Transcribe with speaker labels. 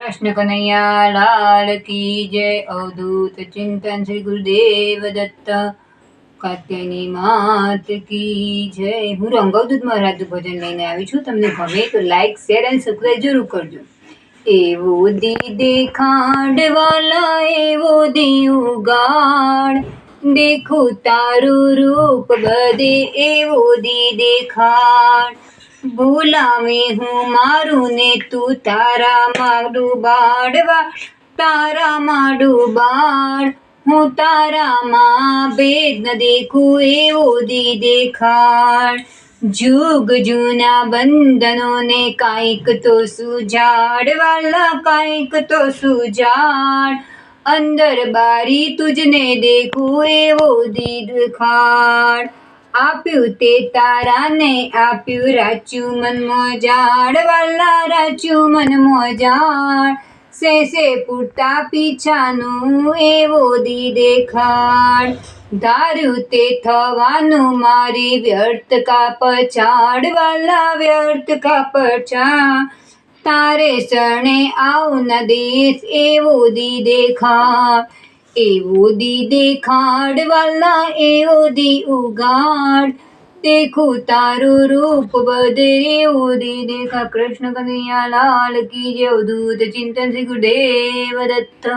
Speaker 1: कृष्ण कन्हैया लाल की जय। अवधूत चिंतन श्री गुरुदेव दत्त। કાત્યાયની માત કી જય। હું રંગવદૂત મહારાજનું ભજન લઈને આવી છું। તમને ગમે તો લાઈક શેર અને સબસ્ક્રાઈબ જરૂર કરજો। એવો દી દેખાડ વાલા, એવો દી ઉગાડ, દેખું તારું રૂપ બધે, એવો દી દેખાડ। ભૂલાવે હું મારું ને તું તારામાં ડૂબાડવા, તારામાં ડૂબાડ। હું તારામાં ભેદ ન દેખું, એવો દી દેખાડ। જુગ જૂના બંધનોને કાંઈક તો સુજાડ વાલા, કાંઈક તો સુજાડ। અંદર બારી તુજને દેખું, એવો દી દેખાડ। આપ્યું તે તારાને આપ્યું રાચ્યું મન મોજાડ વાલા, રાચ્યું મન મોજાડ। સે પૂરતા પીછાનું, એવો દી દેખાડ। ધાર્યું તે થવાનું મારી વ્યર્થ કા પછાડ વાલા, વ્યર્થ કા પછાડ। તારે શરણે આવું ન દેશ, એવો દી દેખાડ। એવો દી દેખાડ વાલા, એવો દી ઉગાડ, દેખું તારું રૂપ બધે, એવો દી દેખાડ। કૃષ્ણ કનૈયા લાલ કી જય। અવધૂત ચિંતન શ્રી ગુરુદેવ દત્ત।